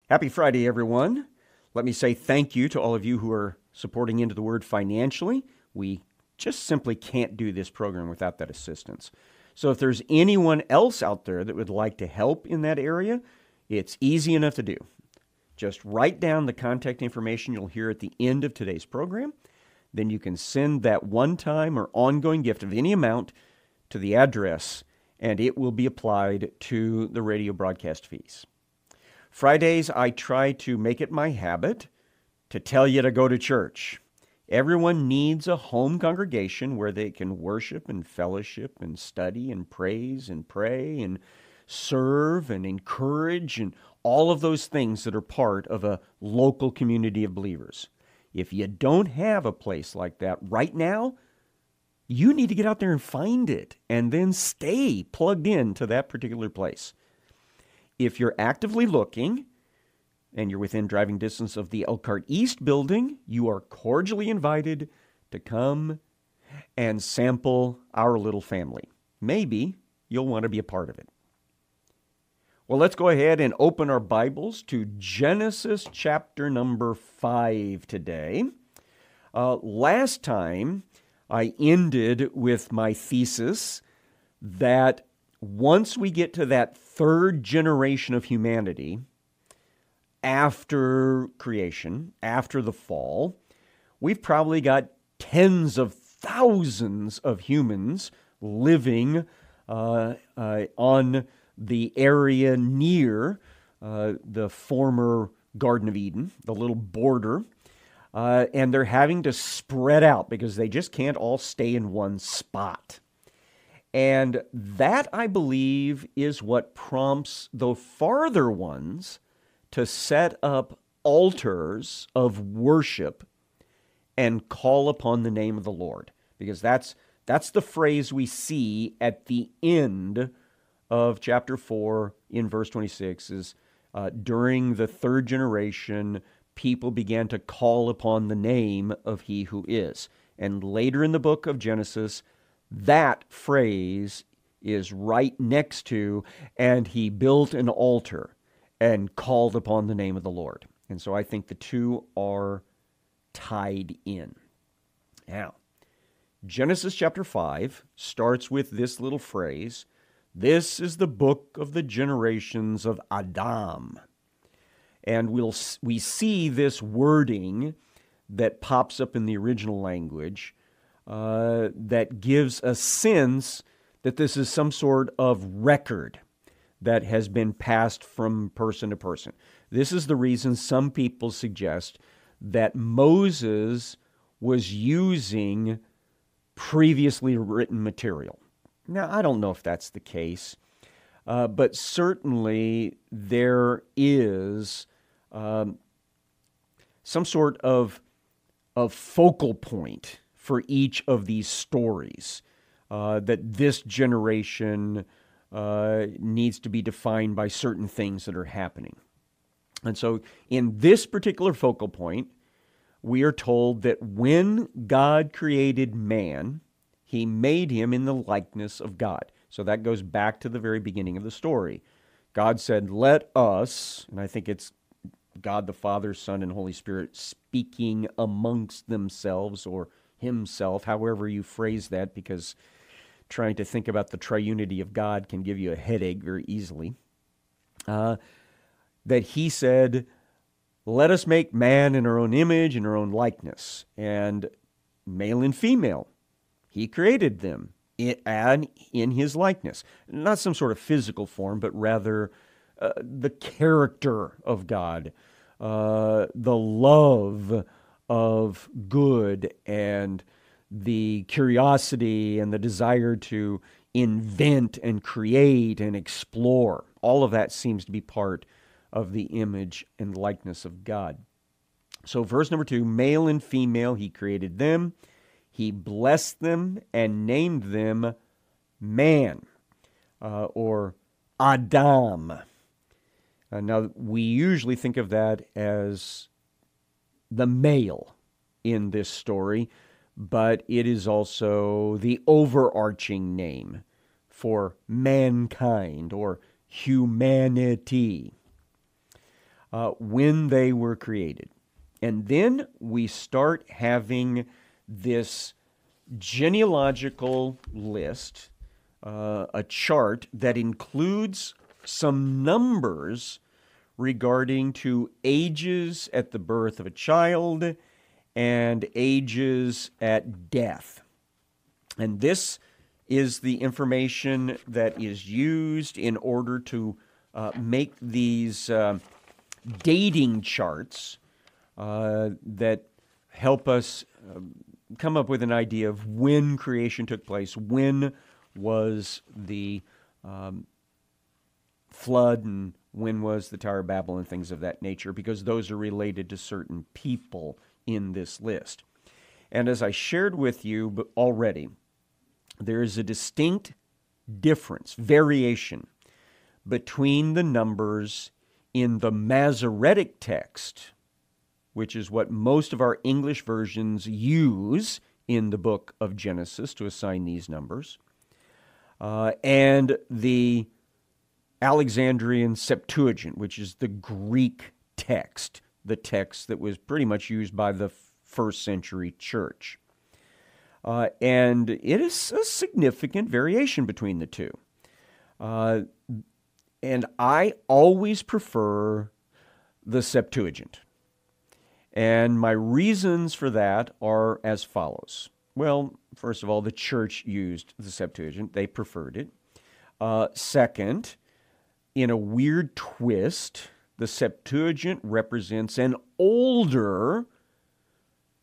Happy Friday, everyone. Let me say thank you to all of you who are supporting Into the Word financially. We just simply can't do this program without that assistance. So if there's anyone else out there that would like to help in that area, it's easy enough to do. Just write down the contact information you'll hear at the end of today's program. Then you can send that one-time or ongoing gift of any amount to the address, and it will be applied to the radio broadcast fees. Fridays, I try to make it my habit to tell you to go to church. Everyone needs a home congregation where they can worship and fellowship and study and praise and pray and serve and encourage and all of those things that are part of a local community of believers. If you don't have a place like that right now, you need to get out there and find it and then stay plugged in to that particular place. If you're actively looking and you're within driving distance of the Elkhart East building, you are cordially invited to come and sample our little family. Maybe you'll want to be a part of it. Well, let's go ahead and open our Bibles to Genesis chapter number 5 today. Last time, I ended with my thesis that once we get to that third generation of humanity, after creation, after the fall, we've probably got tens of thousands of humans living on the area near the former Garden of Eden, the little border, and they're having to spread out because they just can't all stay in one spot. And that, I believe, is what prompts the farther ones to set up altars of worship and call upon the name of the Lord. Because that's the phrase we see at the end of chapter 4 in verse 26 is during the third generation, people began to call upon the name of He who is. And later in the book of Genesis, that phrase is right next to, and he built an altar and called upon the name of the Lord. And so I think the two are tied in. Now, Genesis chapter 5 starts with this little phrase, "This is the book of the generations of Adam." And we see this wording that pops up in the original language that gives a sense that this is some sort of record that has been passed from person to person. This is the reason some people suggest that Moses was using previously written material. Now, I don't know if that's the case, but certainly there is some sort of focal point for each of these stories, that this generation needs to be defined by certain things that are happening. And so in this particular focal point, we are told that when God created man, He made him in the likeness of God. So that goes back to the very beginning of the story. God said, "Let us," and I think it's God the Father, Son, and Holy Spirit speaking amongst themselves or Himself, however you phrase that, because trying to think about the triunity of God can give you a headache very easily. That He said, "Let us make man in our own image, in our own likeness," and male and female. He created them in His likeness. Not some sort of physical form, but rather the character of God, the love of good, and the curiosity and the desire to invent and create and explore. All of that seems to be part of the image and likeness of God. So verse number 2, male and female, He created them. He blessed them and named them man, or Adam. Now, we usually think of that as the male in this story, but it is also the overarching name for mankind or humanity. when they were created. And then we start having this genealogical list, a chart that includes some numbers regarding to ages at the birth of a child and ages at death. And this is the information that is used in order to make these dating charts that help us come up with an idea of when creation took place, when was the flood, and when was the Tower of Babel, and things of that nature, because those are related to certain people in this list. And as I shared with you already, there is a distinct difference, variation, between the numbers in the Masoretic text, which is what most of our English versions use in the book of Genesis to assign these numbers, and the Alexandrian Septuagint, which is the Greek text, the text that was pretty much used by the first century church. And it is a significant variation between the two. And I always prefer the Septuagint. And my reasons for that are as follows. Well, first of all, the church used the Septuagint. They preferred it. Second, in a weird twist, the Septuagint represents an older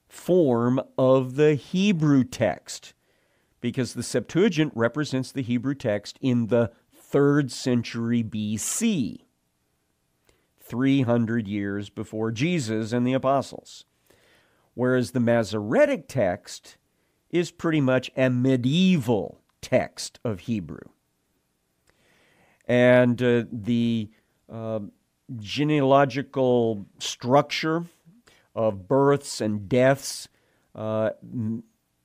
form of the Hebrew text, because the Septuagint represents the Hebrew text in the 3rd century BC, 300 years before Jesus and the apostles, whereas the Masoretic text is pretty much a medieval text of Hebrew. And the genealogical structure of births and deaths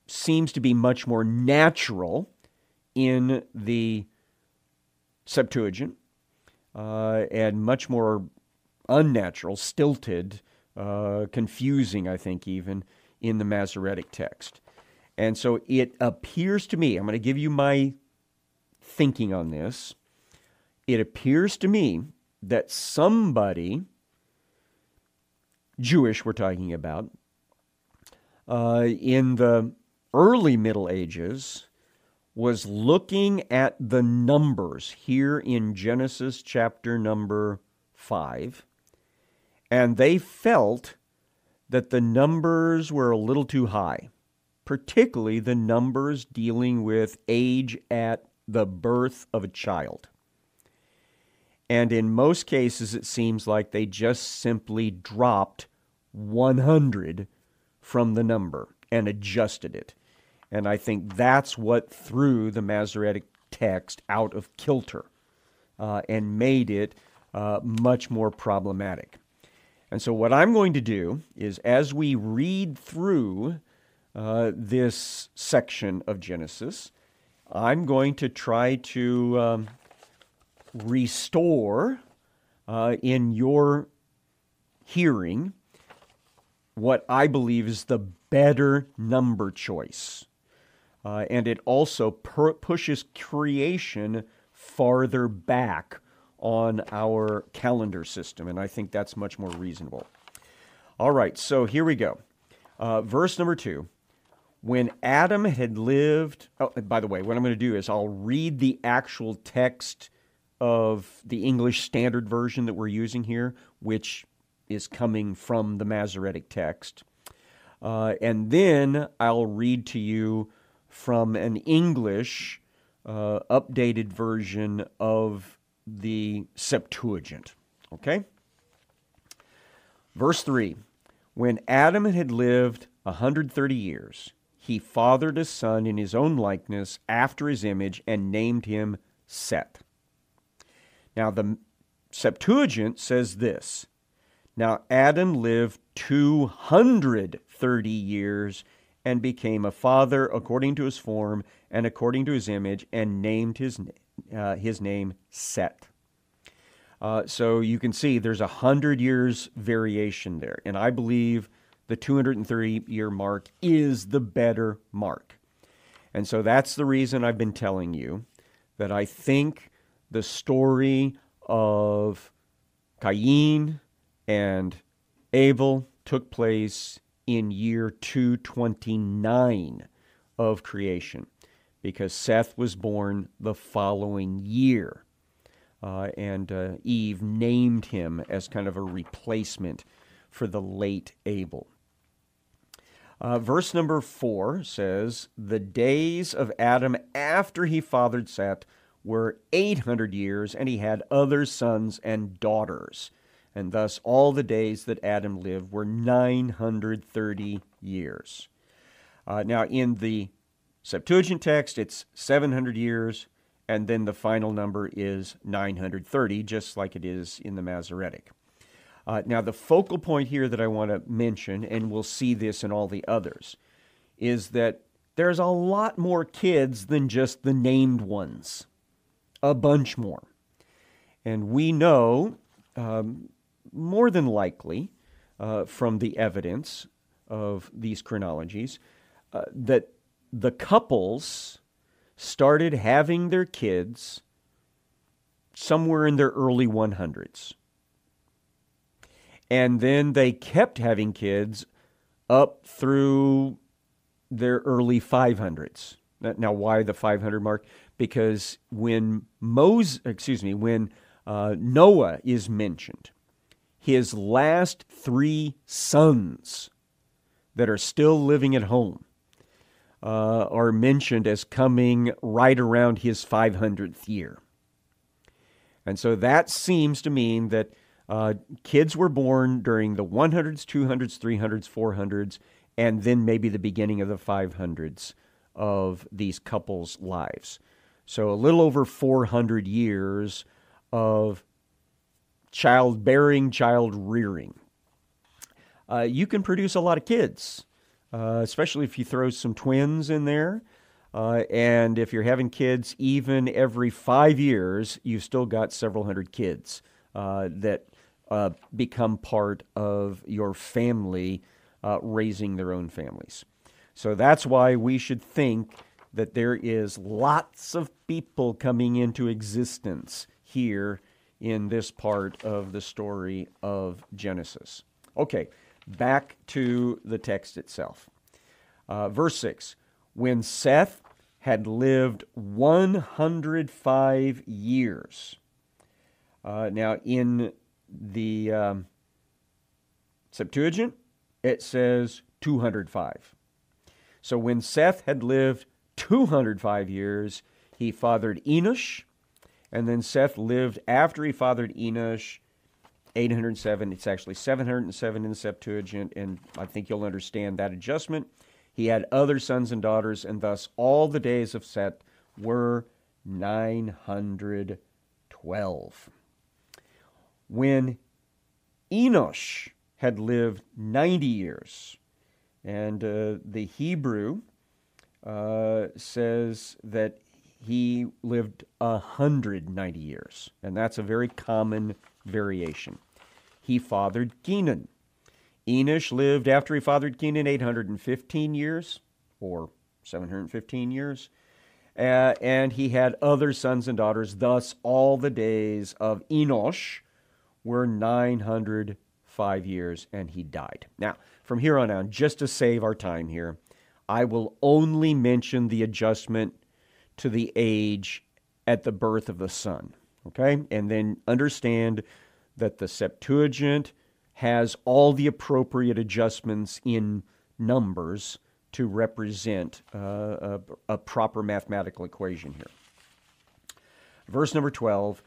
seems to be much more natural in the Septuagint and much more unnatural, stilted, confusing, I think, even in the Masoretic text. And so it appears to me, I'm going to give you my thinking on this, it appears to me that somebody, Jewish we're talking about, in the early Middle Ages, was looking at the numbers here in Genesis chapter number 5, and they felt that the numbers were a little too high, particularly the numbers dealing with age at the birth of a child. And in most cases, it seems like they just simply dropped 100 from the number and adjusted it. And I think that's what threw the Masoretic text out of kilter and made it much more problematic. And so what I'm going to do is, as we read through this section of Genesis, I'm going to try to restore in your hearing what I believe is the better number choice. And it also pushes creation farther back on our calendar system, and I think that's much more reasonable. All right, so here we go. Verse number 2. When Adam had lived... Oh, by the way, what I'm going to do is I'll read the actual text of the English Standard Version that we're using here, which is coming from the Masoretic text. And then I'll read to you from an English updated version of the Septuagint. Okay? Verse 3. When Adam had lived 130 years, he fathered a son in his own likeness, after his image, and named him Seth. Now, the Septuagint says this: Now Adam lived 230 years and became a father according to his form and according to his image, and named his name Seth. So you can see there's 100 years variation there. And I believe the 230-year mark is the better mark. And so that's the reason I've been telling you that I think the story of Cain and Abel took place in year 229 of creation, because Seth was born the following year. And Eve named him as kind of a replacement for the late Abel. Verse number 4 says, the days of Adam after he fathered Seth were 800 years, and he had other sons and daughters. And thus all the days that Adam lived were 930 years. Now in the Septuagint text, it's 700 years, and then the final number is 930, just like it is in the Masoretic. Now the focal point here that I want to mention, and we'll see this in all the others, is that there's a lot more kids than just the named ones. A bunch more. And we know, more than likely, from the evidence of these chronologies, that the couples started having their kids somewhere in their early 100s. And then they kept having kids up through their early 500s. Now, why the 500 mark? Because when Noah is mentioned, his last 3 sons that are still living at home are mentioned as coming right around his 500th year. And so that seems to mean that kids were born during the 100s, 200s, 300s, 400s, and then maybe the beginning of the 500s of these couples' lives. So a little over 400 years of childbearing, child rearing. You can produce a lot of kids, especially if you throw some twins in there. And if you're having kids even every 5 years, you've still got several hundred kids that become part of your family raising their own families. So that's why we should think that there is lots of people coming into existence here in this part of the story of Genesis. Okay, back to the text itself. Verse 6, when Seth had lived 105 years. Now, in the Septuagint, it says 205. So when Seth had lived 205 years, he fathered Enosh, and then Seth lived after he fathered Enosh 807. It's actually 707 in the Septuagint, and I think you'll understand that adjustment. He had other sons and daughters, and thus all the days of Seth were 912. When Enosh had lived 90 years, and the Hebrew says that he lived 190 years, and that's a very common variation. He fathered Kenan. Enosh lived after he fathered Kenan 815 years, or 715 years, and he had other sons and daughters. Thus, all the days of Enosh were 905 years, and he died. Now, from here on out, just to save our time here, I will only mention the adjustment to the age at the birth of the son, okay? And then understand that the Septuagint has all the appropriate adjustments in numbers to represent a proper mathematical equation here. Verse number 12,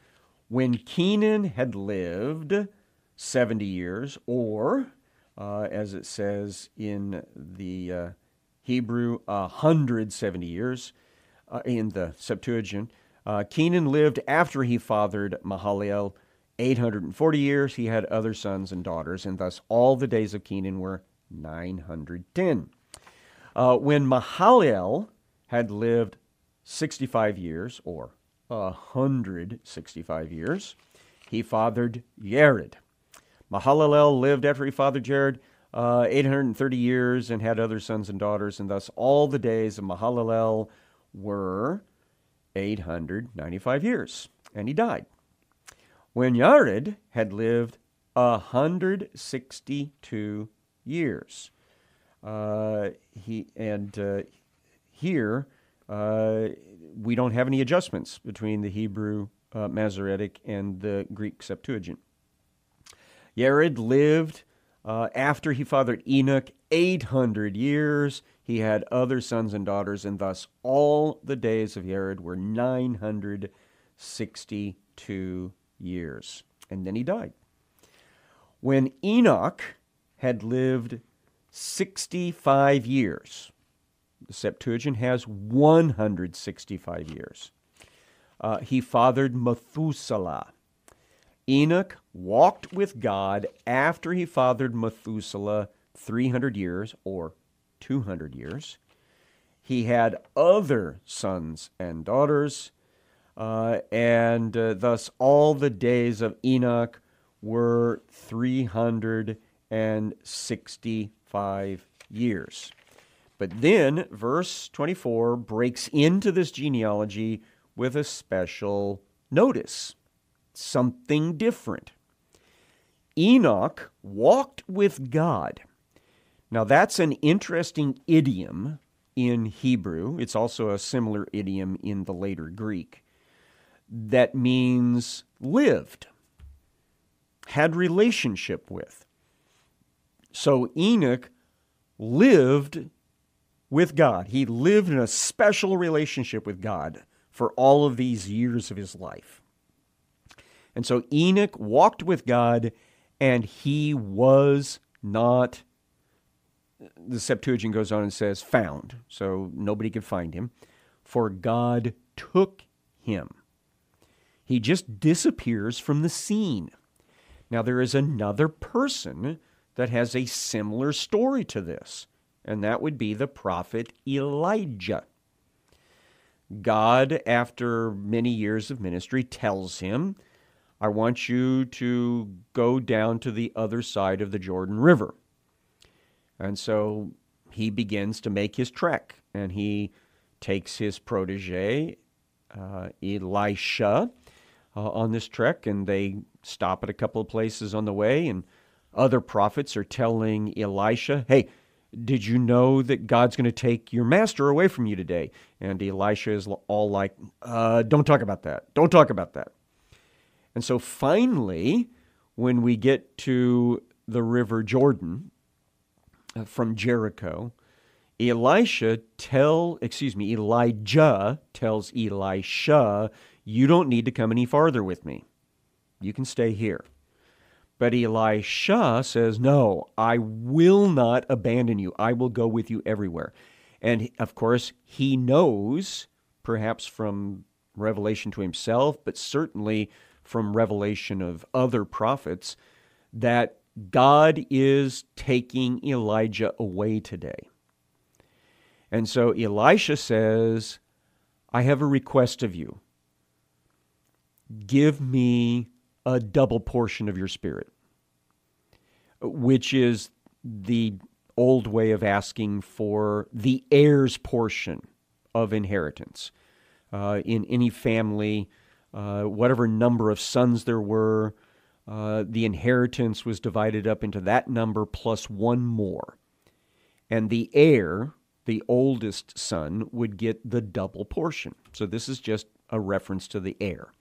when Kenan had lived 70 years, or, as it says in the Hebrew, 170 years, in the Septuagint, Kenan lived after he fathered Mahalalel 840 years. He had other sons and daughters, and thus all the days of Kenan were 910. When Mahalalel had lived 65 years, or 165 years, he fathered Jared. Mahalalel lived after he fathered Jared 830 years and had other sons and daughters, and thus all the days of Mahalalel were 895 years, and he died. When Jared had lived 162 years. Here we don't have any adjustments between the Hebrew Masoretic and the Greek Septuagint. Jared lived after he fathered Enoch 800 years. He had other sons and daughters, and thus all the days of Jared were 962 years. And then he died. When Enoch had lived 65 years, the Septuagint has 165 years, he fathered Methuselah. Enoch walked with God after he fathered Methuselah 300 years, or 200 years. He had other sons and daughters, and thus all the days of Enoch were 365 years. But then verse 24 breaks into this genealogy with a special notice, something different. Enoch walked with God. Now that's an interesting idiom in Hebrew. It's also a similar idiom in the later Greek that means lived, had relationship with. So Enoch lived with God. He lived in a special relationship with God for all of these years of his life. And so Enoch walked with God, and he was not, the Septuagint goes on and says, found. So nobody could find him, for God took him. He just disappears from the scene. Now, there is another person that has a similar story to this, and that would be the prophet Elijah. God, after many years of ministry, tells him, I want you to go down to the other side of the Jordan River. And so he begins to make his trek, and he takes his protege, Elisha, on this trek, and they stop at a couple of places on the way, and other prophets are telling Elisha, hey, did you know that God's going to take your master away from you today? And Elisha is all like, don't talk about that. Don't talk about that. And so finally, when we get to the river Jordan from Jericho, Elijah tells Elisha, you don't need to come any farther with me. You can stay here. But Elisha says, no, I will not abandon you. I will go with you everywhere. And of course, he knows, perhaps from revelation to himself, but certainly from revelation of other prophets, that God is taking Elijah away today. And so Elisha says, I have a request of you. Give me a double portion of your spirit, which is the old way of asking for the heir's portion of inheritance. In any family, whatever number of sons there were, the inheritance was divided up into that number plus one more. And the heir, the oldest son, would get the double portion. So this is just a reference to the heir.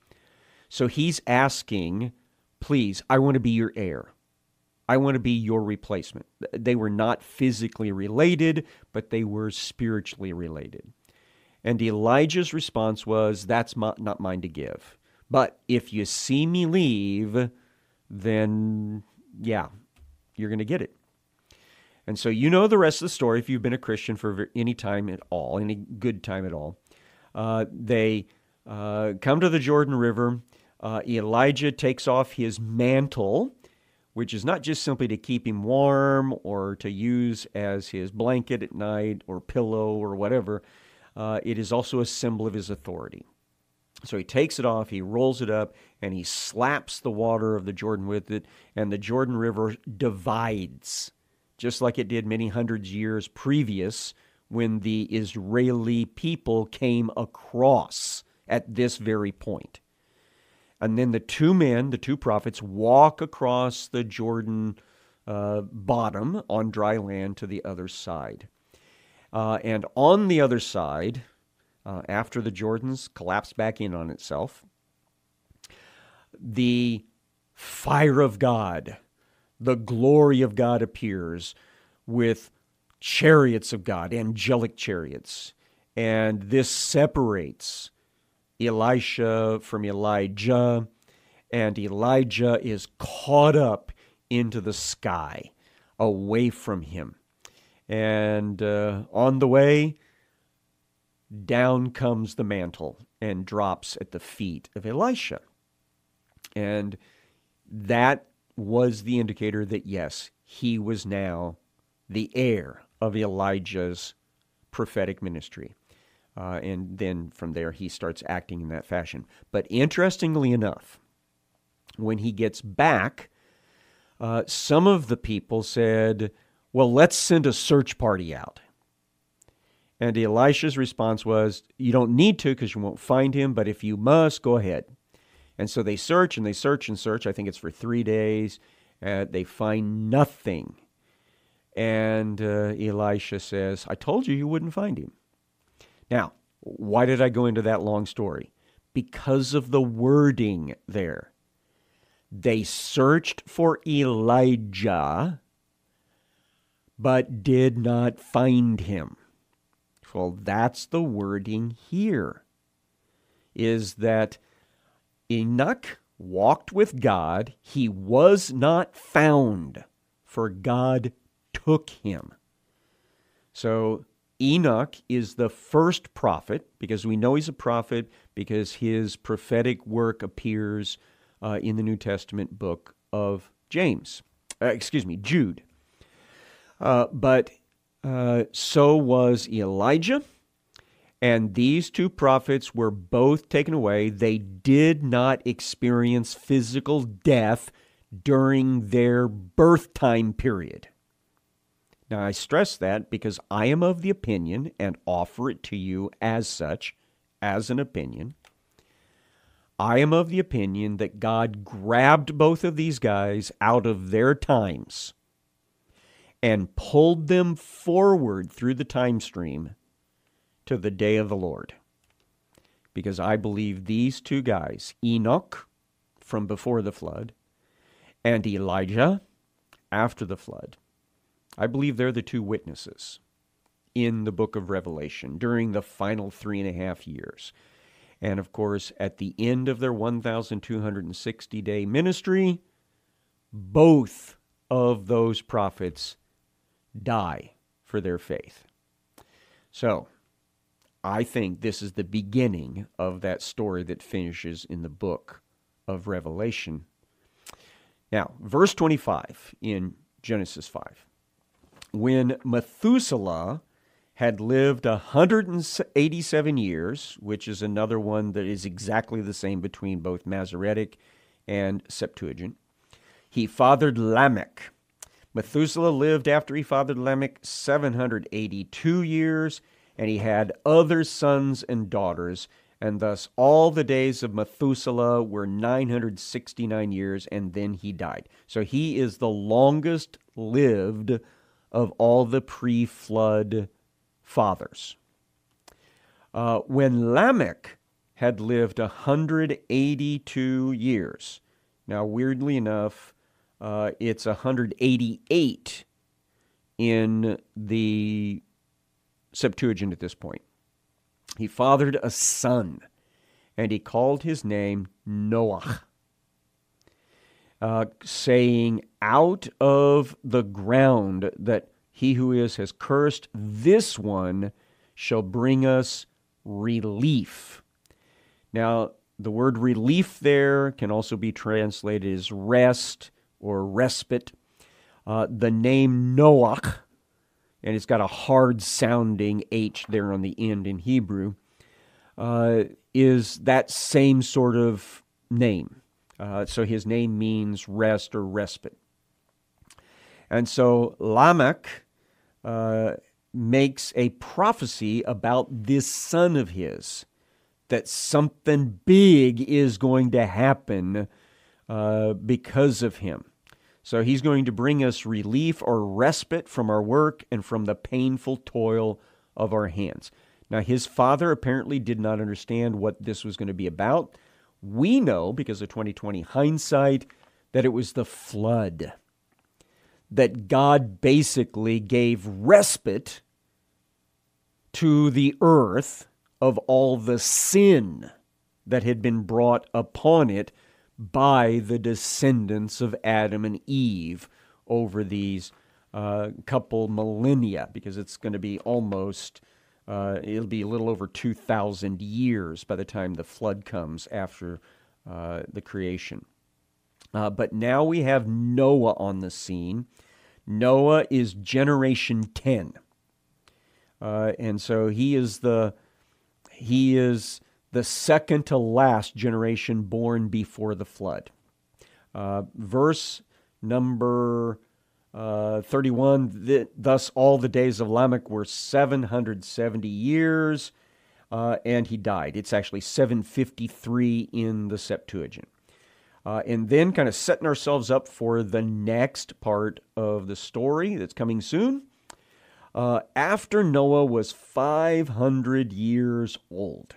So he's asking, please, I want to be your heir. I want to be your replacement. They were not physically related, but they were spiritually related. And Elijah's response was, that's not mine to give. But if you see me leave, then, yeah, you're going to get it. And so you know the rest of the story if you've been a Christian for any time at all, any good time at all. They come to the Jordan River. Elijah takes off his mantle, which is not just simply to keep him warm or to use as his blanket at night or pillow or whatever. It is also a symbol of his authority. So he takes it off, he rolls it up, and he slaps the water of the Jordan with it, and the Jordan River divides, just like it did many hundreds years previous when the Israeli people came across at this very point. And then the two men, the two prophets, walk across the Jordan bottom on dry land to the other side. And on the other side, after the Jordan's collapsed back in on itself, the fire of God, the glory of God appears with chariots of God, angelic chariots. And this separates Elisha from Elijah, and Elijah is caught up into the sky, away from him. And on the way, down comes the mantle and drops at the feet of Elisha. And that was the indicator that, yes, he was now the heir of Elijah's prophetic ministry. And then from there, he starts acting in that fashion. But interestingly enough, when he gets back, some of the people said, well, let's send a search party out. And Elisha's response was, you don't need to because you won't find him, but if you must, go ahead. And so they search and they search and search. I think it's for 3 days. They find nothing. And Elisha says, I told you wouldn't find him. Now, why did I go into that long story? Because of the wording there. They searched for Elijah, but did not find him. Well, that's the wording here, is that Enoch walked with God. He was not found, for God took him. So Enoch is the first prophet, because we know he's a prophet, because his prophetic work appears in the New Testament book of Jude. But so was Elijah, and these two prophets were both taken away. They did not experience physical death during their birth time period. Now, I stress that because I am of the opinion, and offer it to you as such, as an opinion. I am of the opinion that God grabbed both of these guys out of their times and pulled them forward through the time stream to the day of the Lord. Because I believe these two guys, Enoch from before the flood and Elijah after the flood, I believe they're the two witnesses in the book of Revelation during the final 3.5 years. And of course, at the end of their 1,260-day ministry, both of those prophets die for their faith. So, I think this is the beginning of that story that finishes in the book of Revelation. Now, verse 25 in Genesis 5. When Methuselah had lived 187 years, which is another one that is exactly the same between both Masoretic and Septuagint, he fathered Lamech. Methuselah lived after he fathered Lamech 782 years, and he had other sons and daughters, and thus all the days of Methuselah were 969 years, and then he died. So he is the longest lived of all the pre-flood fathers. When Lamech had lived 182 years, now weirdly enough, it's 188 in the Septuagint at this point. He fathered a son, and he called his name Noah, saying, out of the ground that he who is has cursed, this one shall bring us relief. Now, the word relief there can also be translated as rest or respite. The name Noach, and it's got a hard-sounding H there on the end in Hebrew, is that same sort of name. So his name means rest or respite. And so Lamech makes a prophecy about this son of his, that something big is going to happen because of him. So he's going to bring us relief or respite from our work and from the painful toil of our hands. Now, his father apparently did not understand what this was going to be about. We know, because of 2020 hindsight, that it was the flood. That God basically gave respite to the earth of all the sin that had been brought upon it by the descendants of Adam and Eve over these couple millennia, because it's going to be almost, it'll be a little over 2,000 years by the time the flood comes after the creation. But now we have Noah on the scene. Noah is generation 10. And so he is the second to last generation born before the flood. Verse number 31, thus all the days of Lamech were 770 years, and he died. It's actually 753 in the Septuagint. And then kind of setting ourselves up for the next part of the story that's coming soon. After Noah was 500 years old,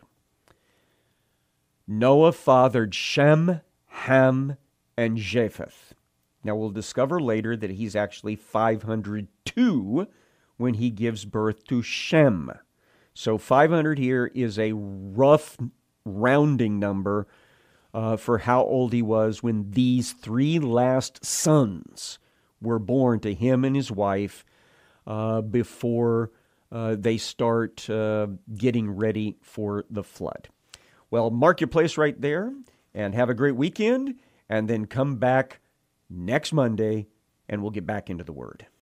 Noah fathered Shem, Ham, and Japheth. Now we'll discover later that he's actually 502 when he gives birth to Shem. So 500 here is a rough rounding number for how old he was when these three last sons were born to him and his wife before they start getting ready for the flood. Well, mark your place right there and have a great weekend, and then come back next Monday and we'll get back into the Word.